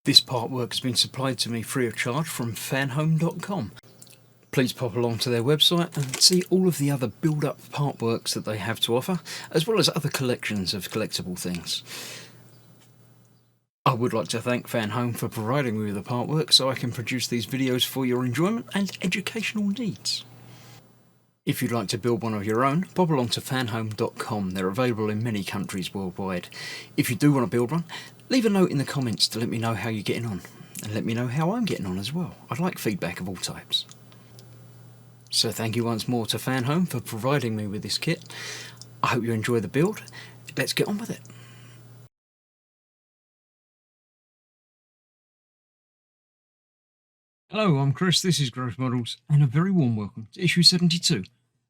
This part work has been supplied to me free of charge from Fanhome.com. Please pop along to their website and see all of the other build-up part works that they have to offer, as well as other collections of collectible things. I would like to thank Fanhome for providing me with the part work so I can produce these videos for your enjoyment and educational needs. If you'd like to build one of your own, pop along to fanhome.com. They're available in many countries worldwide. If you do want to build one, leave a note in the comments to let me know how you're getting on, and let me know how I'm getting on as well. I'd like feedback of all types. So thank you once more to Fanhome for providing me with this kit. I hope you enjoy the build. Let's get on with it. Hello, I'm Chris, this is Growth Models, and a very warm welcome to issue 72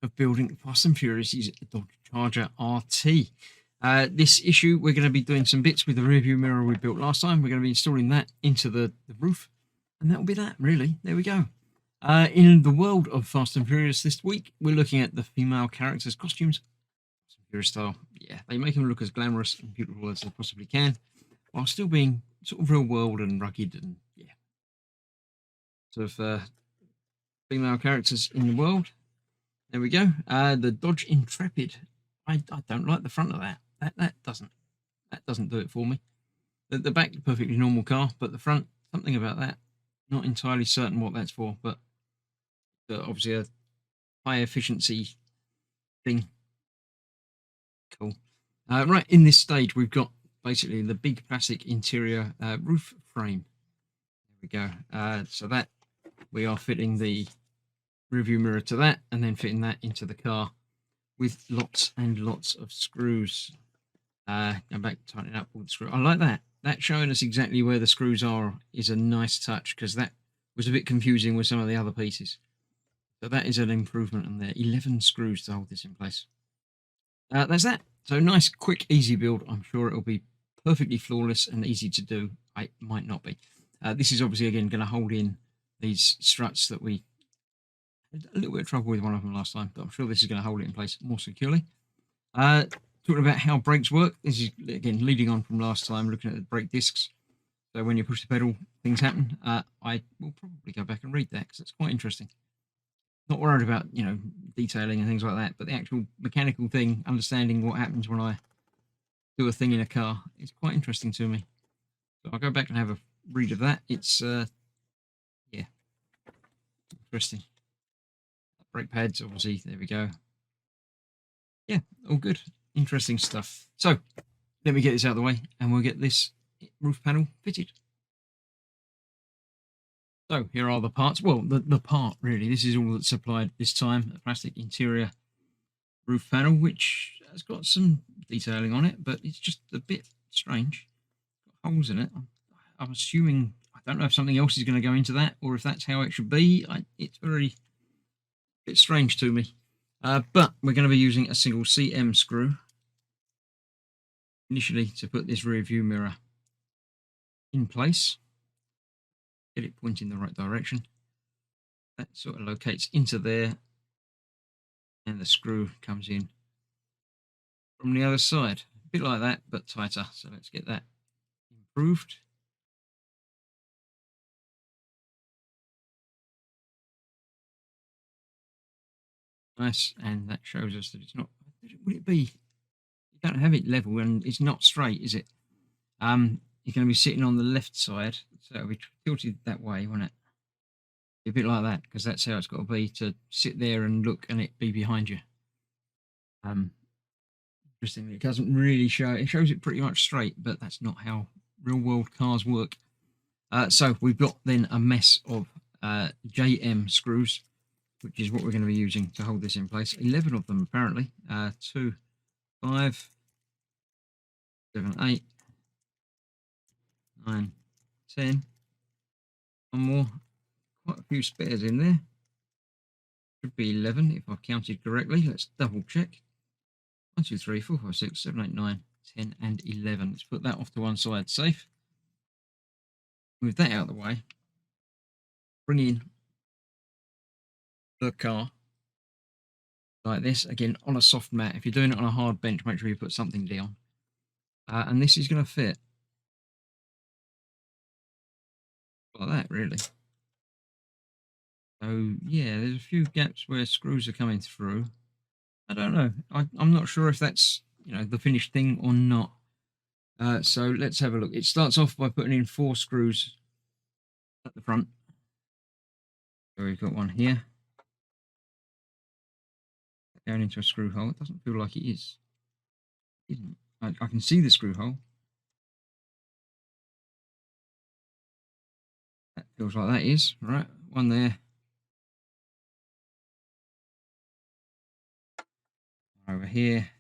of Building Fast and Furious's Dodge Charger RT. This issue, we're going to be doing some bits with the rearview mirror we built last time. We're going to be installing that into the roof, and that'll be that, really. There we go. In the world of Fast and Furious this week, we're looking at the female characters' costumes. Furious style, yeah, they make them look as glamorous and beautiful as they possibly can, while still being sort of real world and rugged and, yeah. Sort of female characters in the world. There we go. The Dodge Intrepid. I don't like the front of that. That doesn't do it for me. The back, perfectly normal car, but the front, something about that. Not entirely certain what that's for, but obviously a high efficiency thing. Cool. Right, in this stage, we've got basically the big plastic interior roof frame. There we go. So that we are fitting the rearview mirror to that, and then fitting that into the car with lots and lots of screws. Go back, tighten up all the screws. I like that. That showing us exactly where the screws are is a nice touch, because that was a bit confusing with some of the other pieces. So that is an improvement on there. 11 screws to hold this in place. That's that. So nice, quick, easy build. I'm sure it'll be perfectly flawless and easy to do. It might not be. This is obviously, again, going to hold in these struts that we had a little bit of trouble with one of them last time, but I'm sure this is going to hold it in place more securely. Talking about how brakes work, this is, again, leading on from last time, looking at the brake discs. So when you push the pedal, things happen. I will probably go back and read that, because it's quite interesting. Not worried about, detailing and things like that, but the actual mechanical thing, understanding what happens when I do a thing in a car, is quite interesting to me. So I'll go back and have a read of that. It's, yeah, interesting. Brake pads, obviously, there we go. Yeah, all good. Interesting stuff. So, let me get this out of the way, and we'll get this roof panel fitted. So, here are the parts. Well, the part, really. This is all that's supplied this time. A plastic interior roof panel, which has got some detailing on it, but it's just a bit strange. Got holes in it. I'm assuming, I don't know if something else is going to go into that, or if that's how it should be. It's very bit strange to me. But we're going to be using a single CM screw initially to put this rear view mirror in place. Get it pointing the right direction. That sort of locates into there, and the screw comes in from the other side. A bit like that, but tighter. So let's get that improved. Nice, and that shows us that it's not. Would it be? You don't have it level, and it's not straight, is it? You're going to be sitting on the left side, so it'll be tilted that way, won't it? A bit like that, because that's how it's got to be, to sit there and look and it be behind you. Interestingly, it doesn't really show. It shows it pretty much straight, but that's not how real world cars work. So we've got then a mess of JM screws, which is what we're going to be using to hold this in place. 11 of them apparently. 2, 5, 7, 8, 9, 10. One more. Quite a few spares in there. Should be 11 if I've counted correctly. Let's double check. 1, 2, 3, 4, 5, 6, 7, 8, 9, 10, and 11. Let's put that off to one side, safe. Move that out of the way. Bring in the car like this. Again, on a soft mat. If you're doing it on a hard bench, make sure you put something down. And this is going to fit like that, really. So yeah, there's a few gaps where screws are coming through. I don't know. I'm not sure if that's, the finished thing or not. So let's have a look. It starts off by putting in 4 screws at the front. So we've got one here going into a screw hole. It doesn't feel like it is. It isn't. I can see the screw hole. That feels like that is. Right, one there. One over here.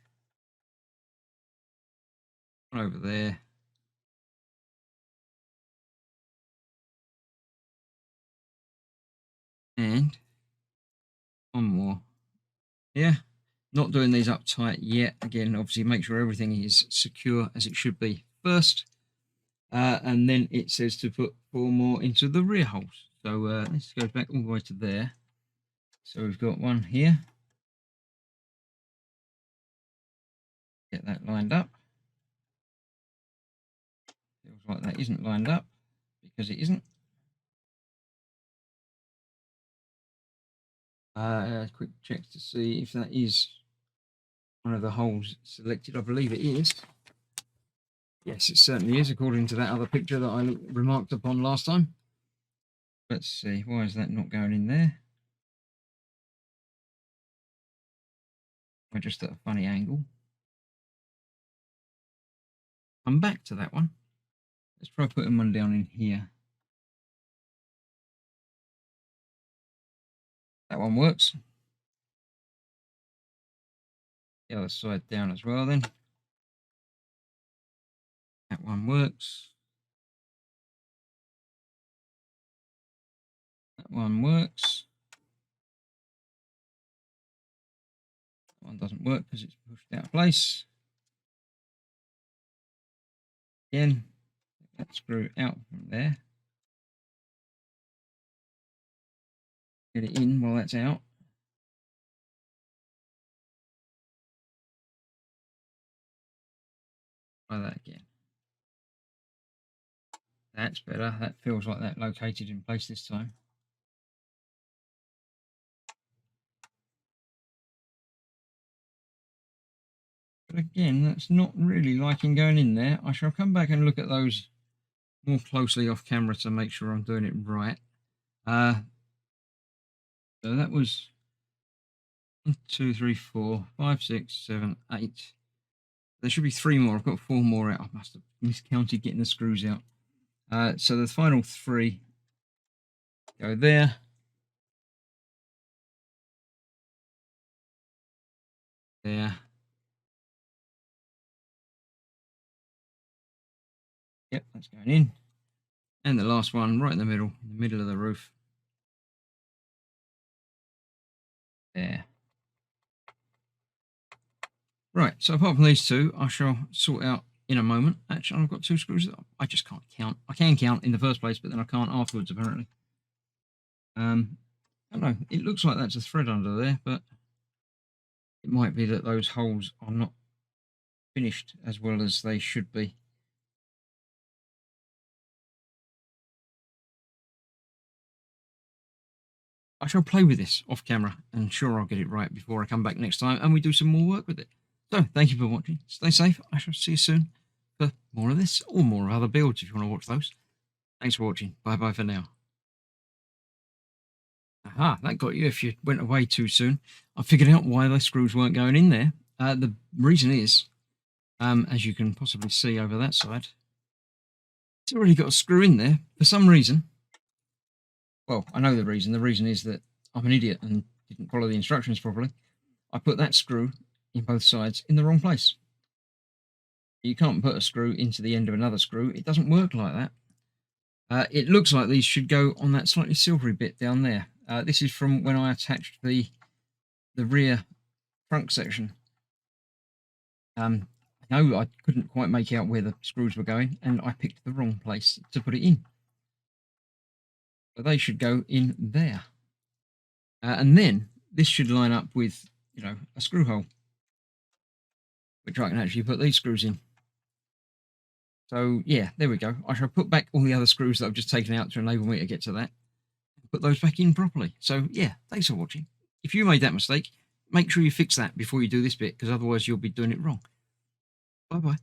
One over there. And one more. Yeah. Not doing these up tight yet. Again, obviously make sure everything is secure as it should be first. And then it says to put 4 more into the rear holes. So this goes back all the way to there. So we've got one here. Get that lined up. Feels like that isn't lined up because it isn't. Quick check to see if that is one of the holes selected. I believe it is. Yes, it certainly is, according to that other picture that I remarked upon last time. Let's see, why is that not going in there? We're just at a funny angle. Come back to that one. Let's try putting one down in here. That one works. The other side down as well then. That one works. That one works. That one doesn't work because it's pushed out of place. Again, that screw out from there. Get it in while that's out. Try that again. That's better. That feels like that located in place this time. But again, that's not really liking going in there. I shall come back and look at those more closely off camera to make sure I'm doing it right. So that was 1, 2, 3, 4, 5, 6, 7, 8. There should be 3 more. I've got 4 more out. I must have miscounted getting the screws out. So the final 3 go there. There. Yep, that's going in. And the last one right in the middle of the roof. There. Right, so apart from these 2, I shall sort out in a moment. Actually, I've got 2 screws that I just can't count. I can count in the first place, but then I can't afterwards, apparently. I don't know. It looks like that's a thread under there, but it might be that those holes are not finished as well as they should be. I shall play with this off camera and sure I'll get it right before I come back next time and we do some more work with it. So thank you for watching. Stay safe. I shall see you soon for more of this or more of other builds if you want to watch those. Thanks for watching. Bye bye for now. Aha, that got you if you went away too soon. I figured out why the screws weren't going in there. The reason is, as you can possibly see over that side, it's already got a screw in there for some reason. Well, I know the reason. The reason is that I'm an idiot and didn't follow the instructions properly. I put that screw in both sides in the wrong place. You can't put a screw into the end of another screw. It doesn't work like that. It looks like these should go on that slightly silvery bit down there. This is from when I attached the rear trunk section. No, I couldn't quite make out where the screws were going, and I picked the wrong place to put it in. So they should go in there. And then this should line up with, a screw hole, which I can actually put these screws in. So yeah, there we go. I shall put back all the other screws that I've just taken out to enable me to get to that. Put those back in properly. So yeah, thanks for watching. If you made that mistake, make sure you fix that before you do this bit, because otherwise you'll be doing it wrong. Bye bye.